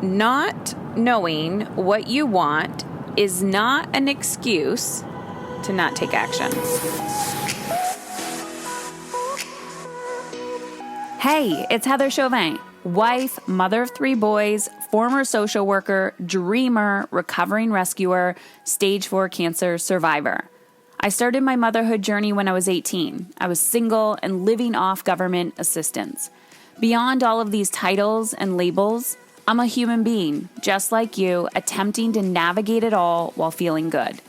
not knowing what you want is not an excuse to not take action. Hey, it's Heather Chauvin, wife, mother of 3 boys, former social worker, dreamer, recovering rescuer, stage 4 cancer survivor. I started my motherhood journey when I was 18. I was single and living off government assistance. Beyond all of these titles and labels, I'm a human being, just like you, attempting to navigate it all while feeling good.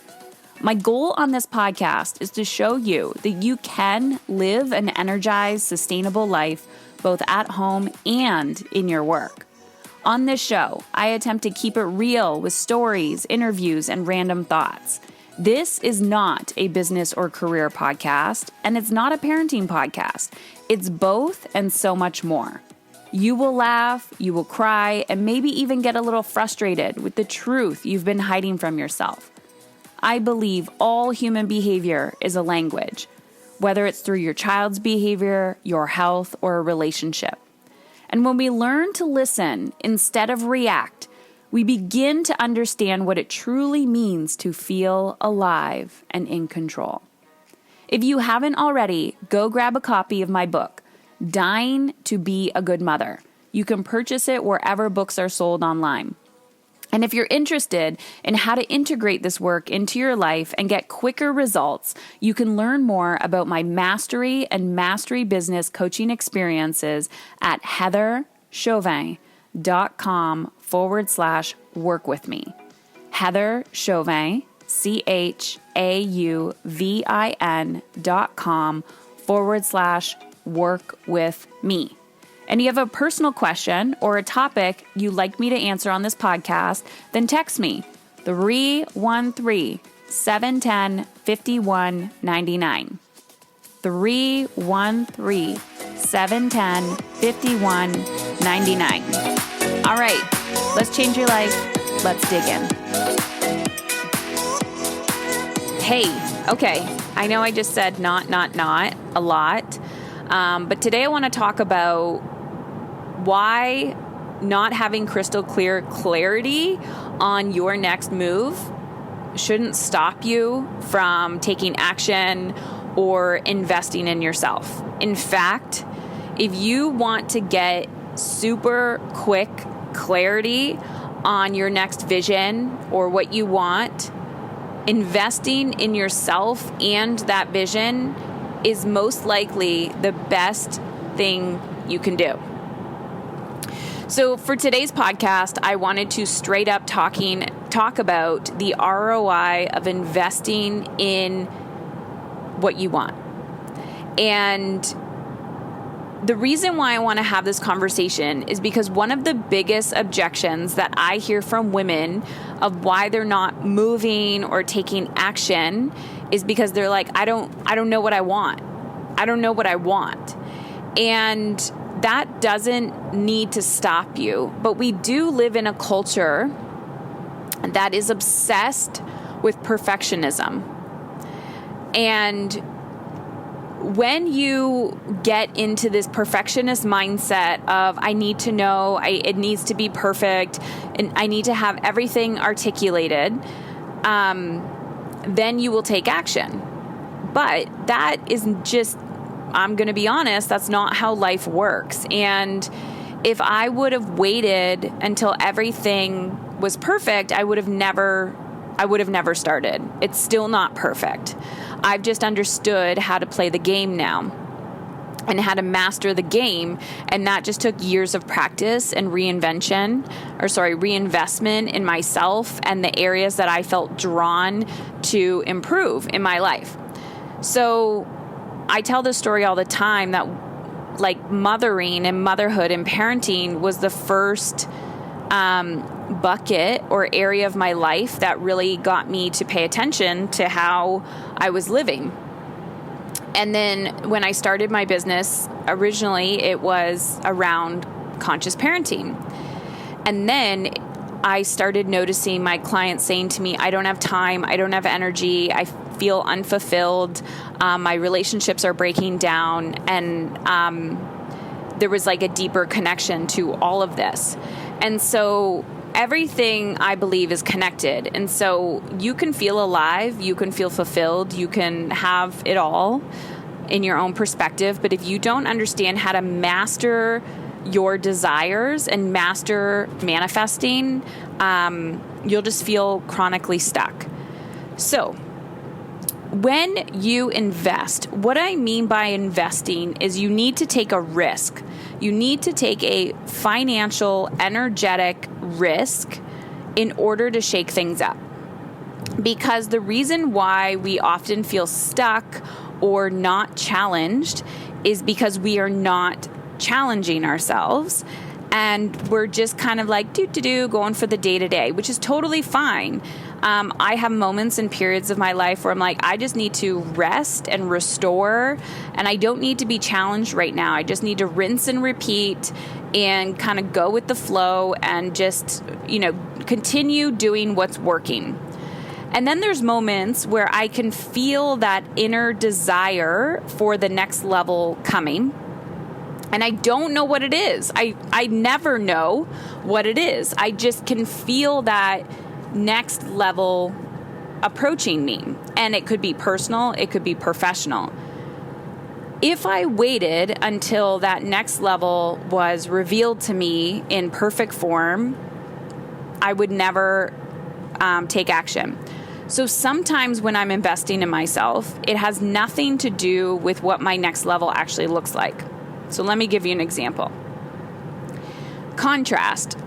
My goal on this podcast is to show you that you can live an energized, sustainable life both at home and in your work. On this show, I attempt to keep it real with stories, interviews, and random thoughts. This is not a business or career podcast, and it's not a parenting podcast. It's both and so much more. You will laugh, you will cry, and maybe even get a little frustrated with the truth you've been hiding from yourself. I believe all human behavior is a language, whether it's through your child's behavior, your health, or a relationship. And when we learn to listen instead of react, we begin to understand what it truly means to feel alive and in control. If you haven't already, go grab a copy of my book, Dying to Be a Good Mother. You can purchase it wherever books are sold online. And if you're interested in how to integrate this work into your life and get quicker results, you can learn more about my mastery and mastery business coaching experiences at heatherchauvin.com/work with me. Heather Chauvin, CHAUVIN.com/work with me. And you have a personal question or a topic you'd like me to answer on this podcast, then text me 313-710-5199. 313-710-5199. All right, let's change your life. Let's dig in. Hey, okay, I know I just said not a lot, but today I want to talk about why not having crystal clear clarity on your next move shouldn't stop you from taking action or investing in yourself. In fact, if you want to get super quick clarity on your next vision or what you want, investing in yourself and that vision is most likely the best thing you can do. So for today's podcast, I wanted to straight up talk about the ROI of investing in what you want. And the reason why I want to have this conversation is because one of the biggest objections that I hear from women of why they're not moving or taking action is because they're like, I don't know what I want. I don't know what I want. And that doesn't need to stop you. But we do live in a culture that is obsessed with perfectionism. And when you get into this perfectionist mindset of I need to know, it needs to be perfect, and I need to have everything articulated, then you will take action. But that isn't just, I'm going to be honest, that's not how life works. And if I would have waited until everything was perfect, I would have never started. It's still not perfect. I've just understood how to play the game now and how to master the game. And that just took years of practice and reinvestment in myself and the areas that I felt drawn to improve in my life. So I tell this story all the time that like mothering and motherhood and parenting was the first bucket or area of my life that really got me to pay attention to how I was living. And then when I started my business, originally it was around conscious parenting. And then I started noticing my clients saying to me, I don't have time, I don't have energy, I feel unfulfilled, my relationships are breaking down, and there was like a deeper connection to all of this. And so everything, I believe, is connected. And so you can feel alive, you can feel fulfilled, you can have it all in your own perspective. But if you don't understand how to master your desires and master manifesting, you'll just feel chronically stuck. So when you invest, what I mean by investing is you need to take a risk. You need to take a financial, energetic risk in order to shake things up. Because the reason why we often feel stuck or not challenged is because we are not challenging ourselves, and we're just kind of like going for the day-to-day, which is totally fine. I have moments and periods of my life where I'm like, I just need to rest and restore, and I don't need to be challenged right now. I just need to rinse and repeat and kind of go with the flow and just, continue doing what's working. And then there's moments where I can feel that inner desire for the next level coming. And I don't know what it is. I never know what it is. I just can feel that next level approaching me. And it could be personal, it could be professional. If I waited until that next level was revealed to me in perfect form, I would never take action. So sometimes when I'm investing in myself, it has nothing to do with what my next level actually looks like. So let me give you an example. Contrast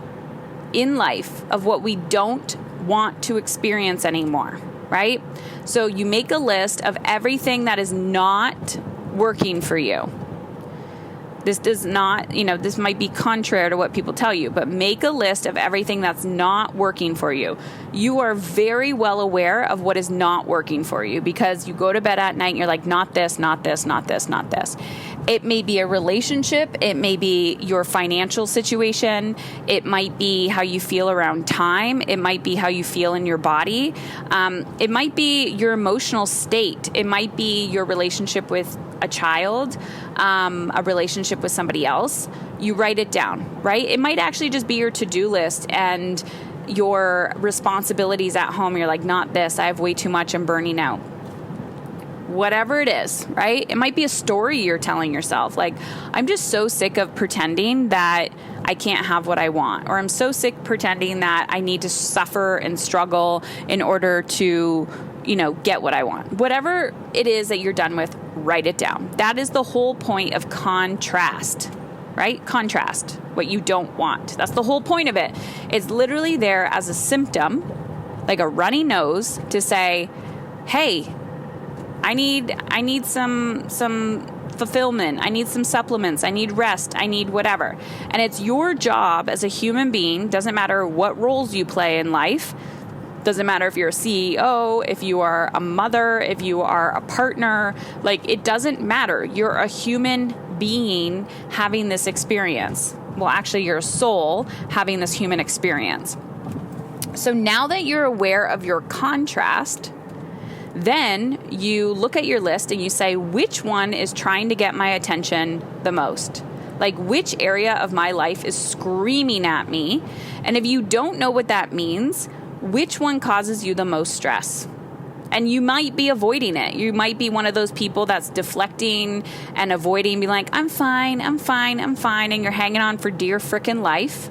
in life of what we don't want to experience anymore, right? So you make a list of everything that is not working for you. This does not, this might be contrary to what people tell you, but make a list of everything that's not working for you. You are very well aware of what is not working for you because you go to bed at night and you're like, not this, not this, not this, not this. It may be a relationship. It may be your financial situation. It might be how you feel around time. It might be how you feel in your body. It might be your emotional state. It might be your relationship with a child, a relationship with somebody else. You write it down, right? It might actually just be your to-do list and your responsibilities at home. You're like, not this. I have way too much. I'm burning out. Whatever it is, right? It might be a story you're telling yourself. Like, I'm just so sick of pretending that I can't have what I want. Or I'm so sick pretending that I need to suffer and struggle in order to, get what I want. Whatever it is that you're done with, write it down. That is the whole point of contrast, right? Contrast what you don't want. That's the whole point of it. It's literally there as a symptom, like a runny nose, to say, hey, I need some fulfillment. I need some supplements. I need rest. I need whatever. And it's your job as a human being, doesn't matter what roles you play in life, doesn't matter if you're a CEO, if you are a mother, if you are a partner, it doesn't matter. You're a human being having this experience. Well, actually, you're a soul having this human experience. So now that you're aware of your contrast, then you look at your list and you say, which one is trying to get my attention the most? Like, which area of my life is screaming at me? And if you don't know what that means, which one causes you the most stress? And you might be avoiding it. You might be one of those people that's deflecting and avoiding, be like, I'm fine, I'm fine, I'm fine. And you're hanging on for dear frickin' life.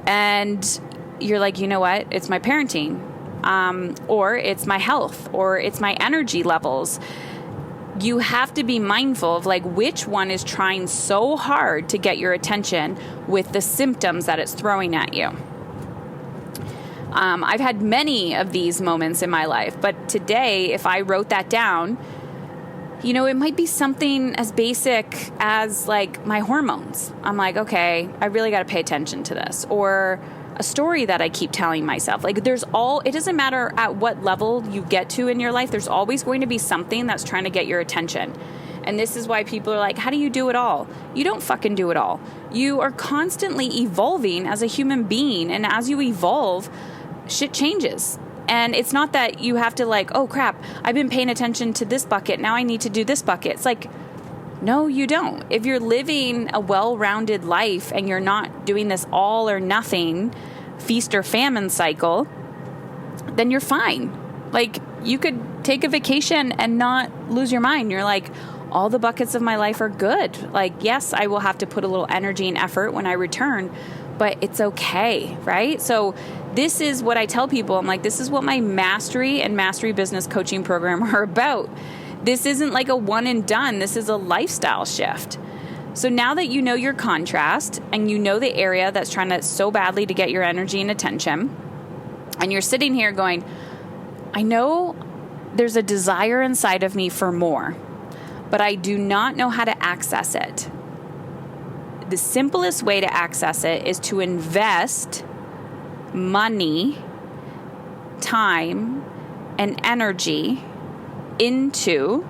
And you're like, you know what? It's my parenting. Or it's my health, or it's my energy levels. You have to be mindful of which one is trying so hard to get your attention with the symptoms that it's throwing at you. I've had many of these moments in my life, but today, if I wrote that down, it might be something as basic as my hormones. I'm like, okay, I really got to pay attention to this. Or a story that I keep telling myself. It doesn't matter at what level you get to in your life, there's always going to be something that's trying to get your attention. And this is why people are like, how do you do it all? You don't fucking do it all. You are constantly evolving as a human being. And as you evolve, shit changes. And it's not that you have to oh crap, I've been paying attention to this bucket. Now I need to do this bucket. It's No, you don't. If you're living a well-rounded life and you're not doing this all or nothing, feast or famine cycle, then you're fine. Like, you could take a vacation and not lose your mind. You're like, all the buckets of my life are good. Like, yes, I will have to put a little energy and effort when I return, but it's okay, right? So this is what I tell people. I'm like, this is what my mastery and mastery business coaching program are about. This isn't like a one and done. This is a lifestyle shift. So now that you know your contrast and you know the area that's trying to so badly to get your energy and attention, and you're sitting here going, I know there's a desire inside of me for more, but I do not know how to access it. The simplest way to access it is to invest money, time, and energy into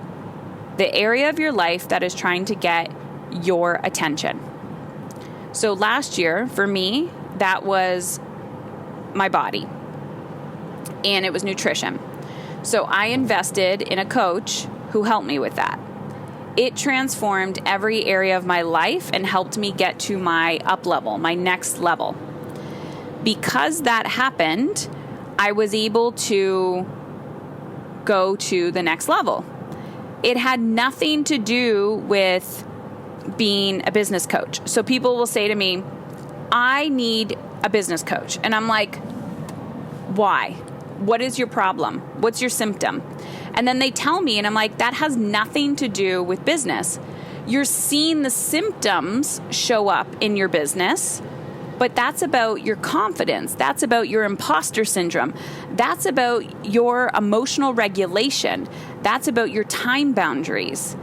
the area of your life that is trying to get your attention. So last year, for me, that was my body, and it was nutrition. So I invested in a coach who helped me with that. It transformed every area of my life and helped me get to my up level, my next level. Because that happened, I was able to go to the next level. It had nothing to do with being a business coach. So people will say to me, I need a business coach. And I'm like, why? What is your problem? What's your symptom? And then they tell me, and I'm like, that has nothing to do with business. You're seeing the symptoms show up in your business, but that's about your confidence. That's about your imposter syndrome. That's about your emotional regulation. That's about your time boundaries.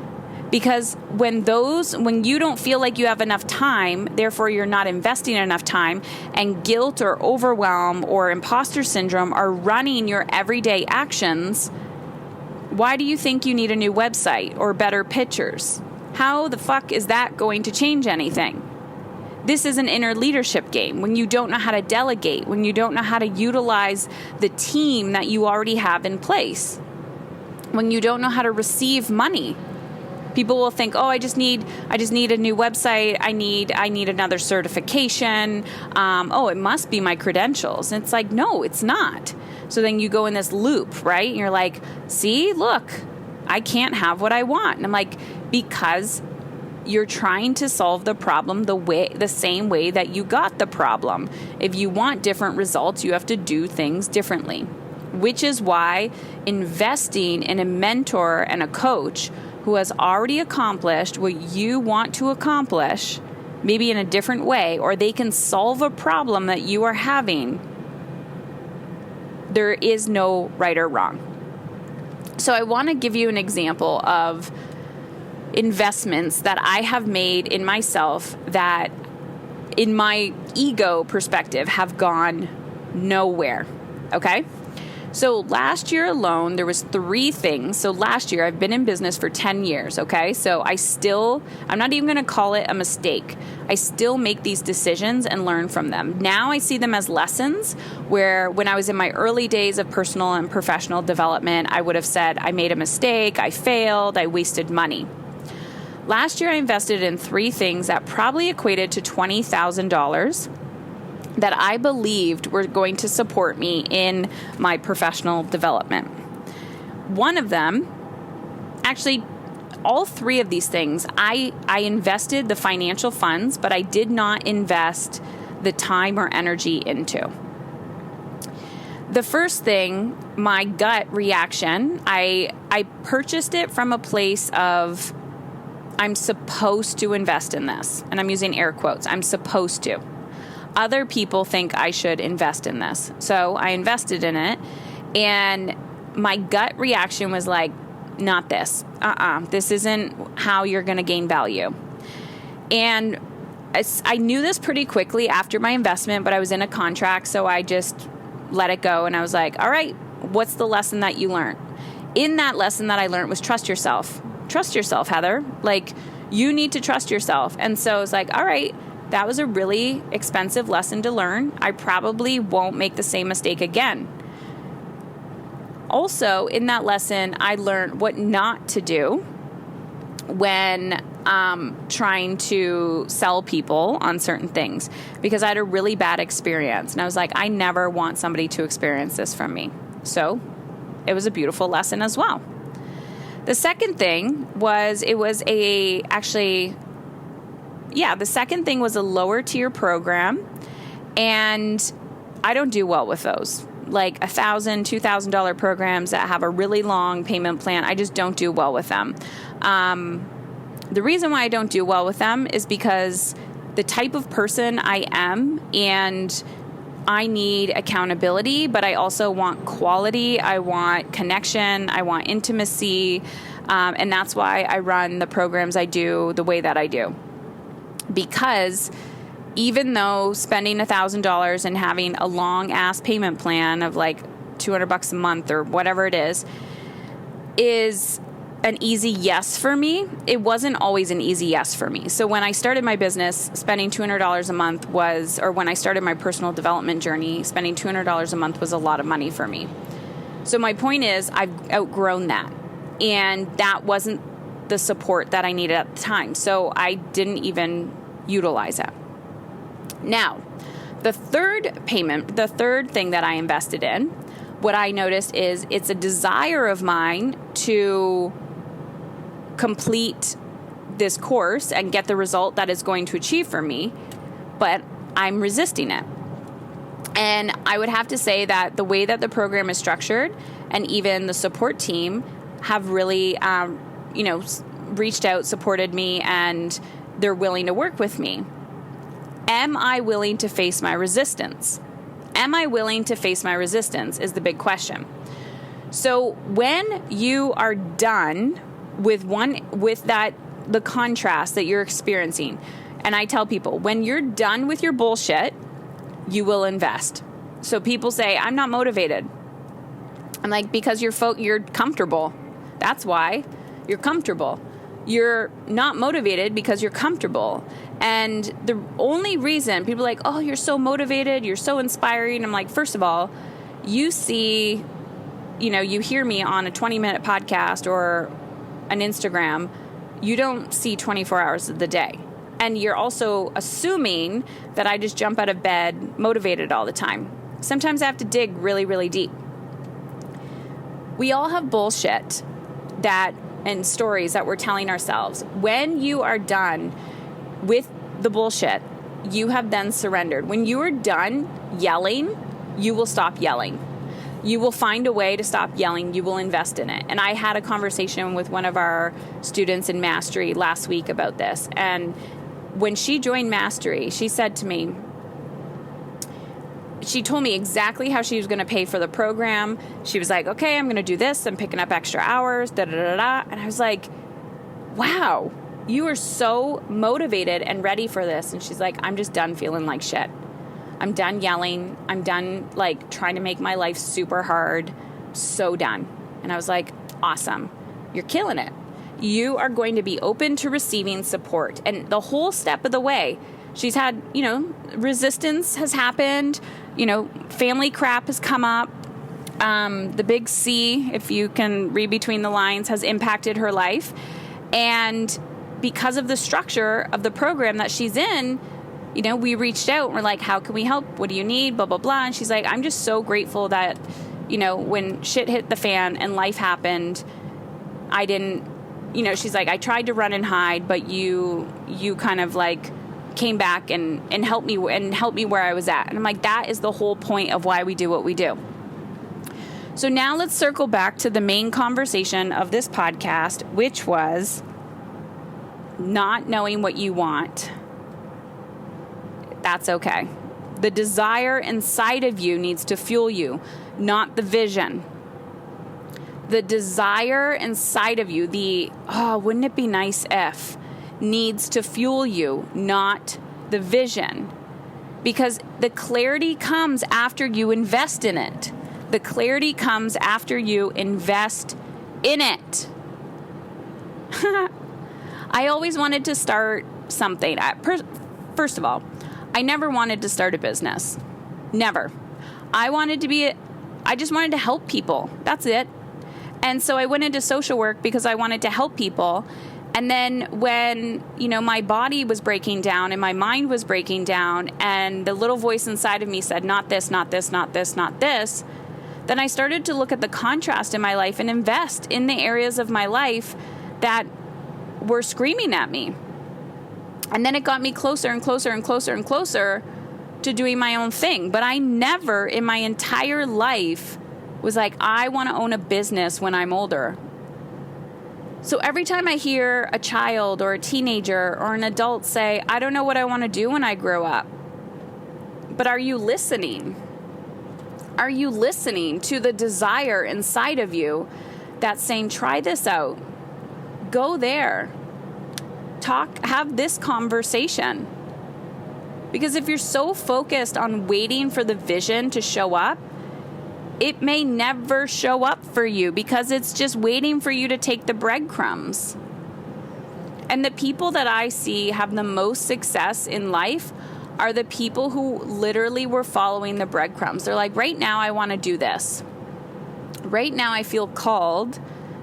Because when you don't feel like you have enough time, therefore you're not investing enough time, and guilt or overwhelm or imposter syndrome are running your everyday actions, why do you think you need a new website or better pictures? How the fuck is that going to change anything? This is an inner leadership game. When you don't know how to delegate, when you don't know how to utilize the team that you already have in place, when you don't know how to receive money. People will think, oh, I just need a new website. I need another certification. It must be my credentials. And it's like, no, it's not. So then you go in this loop, right? And you're like, see, look, I can't have what I want. And I'm like, because you're trying to solve the problem the same way that you got the problem. If you want different results, you have to do things differently, which is why investing in a mentor and a coach who has already accomplished what you want to accomplish, maybe in a different way, or they can solve a problem that you are having, there is no right or wrong. So I want to give you an example of investments that I have made in myself that, in my ego perspective, have gone nowhere. Okay? So last year alone, there was 3 things. So last year, I've been in business for 10 years, okay? So I'm not even going to call it a mistake. I still make these decisions and learn from them. Now I see them as lessons, where when I was in my early days of personal and professional development, I would have said, I made a mistake, I failed, I wasted money. Last year, I invested in 3 things that probably equated to $20,000 that I believed were going to support me in my professional development. One of them, actually, all 3 of these things, I invested the financial funds, but I did not invest the time or energy into. The first thing, my gut reaction, I purchased it from a place of, I'm supposed to invest in this. And I'm using air quotes. I'm supposed to. Other people think I should invest in this. So I invested in it, and my gut reaction was like, not this. This isn't how you're going to gain value. And I knew this pretty quickly after my investment, but I was in a contract, so I just let it go. And I was like, all right, what's the lesson that you learned? In that lesson that I learned was trust yourself. Trust yourself, Heather. Like, you need to trust yourself. And so I was like, all right, that was a really expensive lesson to learn. I probably won't make the same mistake again. Also, in that lesson, I learned what not to do when trying to sell people on certain things because I had a really bad experience. And I was like, I never want somebody to experience this from me. So it was a beautiful lesson as well. The second thing was, the second thing was a lower tier program. And I don't do well with those. Like $1,000, $2,000 programs that have a really long payment plan. I just don't do well with them. The reason why I don't do well with them is because the type of person I am, and I need accountability, but I also want quality. I want connection. I want intimacy. And that's why I run the programs I do the way that I do. Because even though spending $1,000 and having a long ass payment plan of like $200 a month or whatever it is an easy yes for me, it wasn't always an easy yes for me. So when I started my business, spending $200 a month when I started my personal development journey, spending $200 a month was a lot of money for me. So my point is, I've outgrown that. And that wasn't the support that I needed at the time. So I didn't even utilize it. Now, the third thing that I invested in, what I noticed is it's a desire of mine to complete this course and get the result that it's going to achieve for me, but I'm resisting it. And I would have to say that the way that the program is structured and even the support team have really, reached out, supported me, and they're willing to work with me. Am I willing to face my resistance? Am I willing to face my resistance is the big question. So when you are done with the contrast that you're experiencing, and I tell people, when you're done with your bullshit, you will invest. So people say, I'm not motivated. I'm like, because you're comfortable. That's why you're comfortable. You're not motivated because you're comfortable. And the only reason people are like, oh, you're so motivated, you're so inspiring. I'm like, first of all, you hear me on a 20-minute podcast or an Instagram, you don't see 24 hours of the day. And you're also assuming that I just jump out of bed motivated all the time. Sometimes I have to dig really, really deep. We all have bullshit and stories that we're telling ourselves. When you are done with the bullshit, you have then surrendered. When you are done yelling, you will stop yelling. You will find a way to stop yelling. You will invest in it. And I had a conversation with one of our students in Mastery last week about this. And when she joined Mastery, she said to me, she told me exactly how she was going to pay for the program. She was like, okay, I'm going to do this. I'm picking up extra hours, da-da-da-da. And I was like, wow, you are so motivated and ready for this. And she's like, I'm just done feeling like shit. I'm done yelling. I'm done trying to make my life super hard. So done. And I was like, awesome. You're killing it. You are going to be open to receiving support. And the whole step of the way, she's had, resistance has happened. Family crap has come up. The big C, if you can read between the lines, has impacted her life. And because of the structure of the program that she's in, we reached out and we're like, how can we help? What do you need? Blah, blah, blah. And she's like, I'm just so grateful that, when shit hit the fan and life happened, I didn't, she's like, I tried to run and hide, but you kind of came back and helped me where I was at. And I'm like, that is the whole point of why we do what we do. So now let's circle back to the main conversation of this podcast, which was not knowing what you want. That's okay. The desire inside of you needs to fuel you, not the vision. The desire inside of you, wouldn't it be nice if, needs to fuel you, not the vision. Because the clarity comes after you invest in it. The clarity comes after you invest in it. I always wanted to start something. First of all, I never wanted to start a business. Never. I just wanted to help people. That's it. And so I went into social work because I wanted to help people. And then when, my body was breaking down and my mind was breaking down and the little voice inside of me said, not this, not this, not this, not this, then I started to look at the contrast in my life and invest in the areas of my life that were screaming at me. And then it got me closer and closer and closer and closer to doing my own thing. But I never in my entire life was like, I want to own a business when I'm older. So every time I hear a child or a teenager or an adult say, I don't know what I want to do when I grow up. But are you listening? Are you listening to the desire inside of you that's saying, try this out? Go there. Talk, have this conversation. Because if you're so focused on waiting for the vision to show up, it may never show up for you because it's just waiting for you to take the breadcrumbs. And the people that I see have the most success in life are the people who literally were following the breadcrumbs. They're like, right now I want to do this. Right now I feel called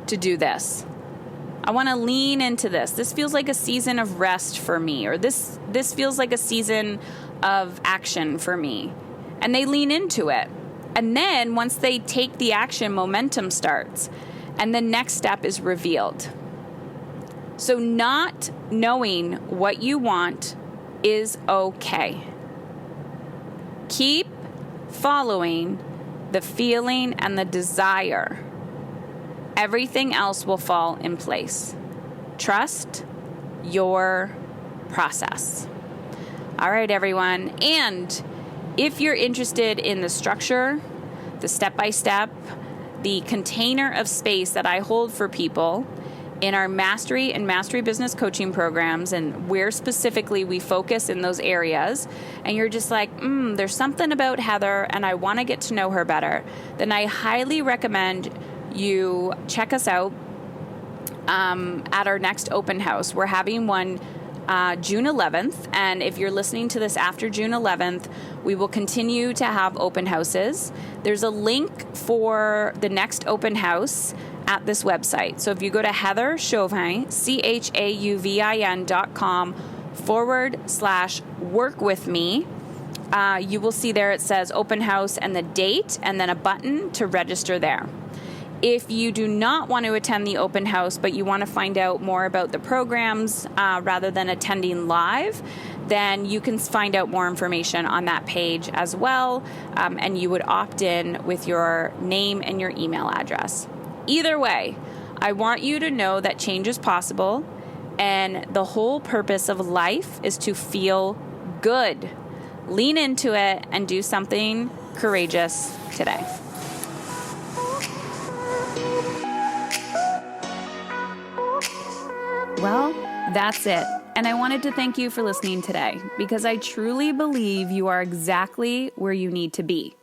to do this. I want to lean into this. This feels like a season of rest for me, or this feels like a season of action for me. And they lean into it. And then once they take the action, momentum starts. And the next step is revealed. So not knowing what you want is okay. Keep following the feeling and the desire. Everything else will fall in place. Trust your process. All right, everyone. And if you're interested in the structure, the step-by-step, the container of space that I hold for people in our Mastery and Mastery Business Coaching programs, and where specifically we focus in those areas, and you're just like, there's something about Heather and I want to get to know her better, then I highly recommend you check us out at our next open house. We're having one June 11th, and if you're listening to this after June 11th, we will continue to have open houses. There's a link for the next open house at this website. So if you go to Heather Chauvin, CHAUVIN.com/work with me, you will see there it says open house and the date, and then a button to register there. If you do not want to attend the open house, but you want to find out more about the programs rather than attending live, then you can find out more information on that page as well, and you would opt in with your name and your email address. Either way, I want you to know that change is possible, and the whole purpose of life is to feel good. Lean into it and do something courageous today. Well, that's it. And I wanted to thank you for listening today, because I truly believe you are exactly where you need to be.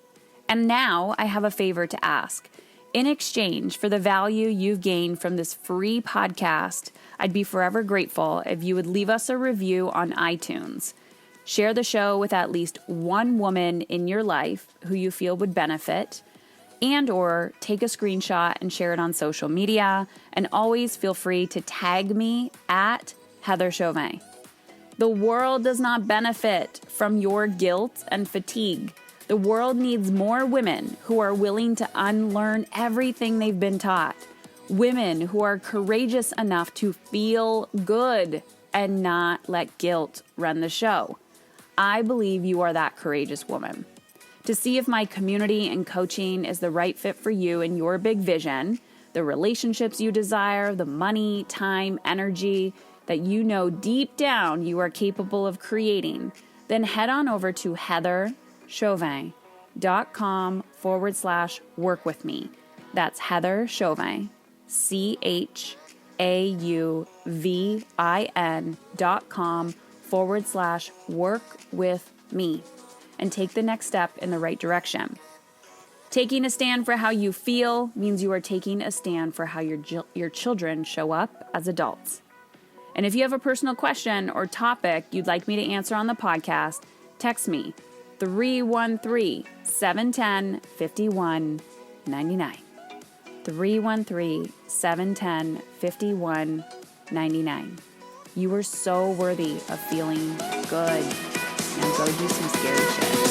And now I have a favor to ask. In exchange for the value you've gained from this free podcast, I'd be forever grateful if you would leave us a review on iTunes. Share the show with at least one woman in your life who you feel would benefit, and or take a screenshot and share it on social media. And always feel free to tag me at Heather Chauvin. The world does not benefit from your guilt and fatigue. The world needs more women who are willing to unlearn everything they've been taught. Women who are courageous enough to feel good and not let guilt run the show. I believe you are that courageous woman. To see if my community and coaching is the right fit for you and your big vision, the relationships you desire, the money, time, energy that you know deep down you are capable of creating, then head on over to heatherchauvin.com/work with me. That's Heather Chauvin, CHAUVIN.com/work with me. And take the next step in the right direction. Taking a stand for how you feel means you are taking a stand for how your children show up as adults. And if you have a personal question or topic you'd like me to answer on the podcast, text me 313-710-5199. 313-710-5199. $1.99. You are so worthy of feeling good. Now go do some scary shit.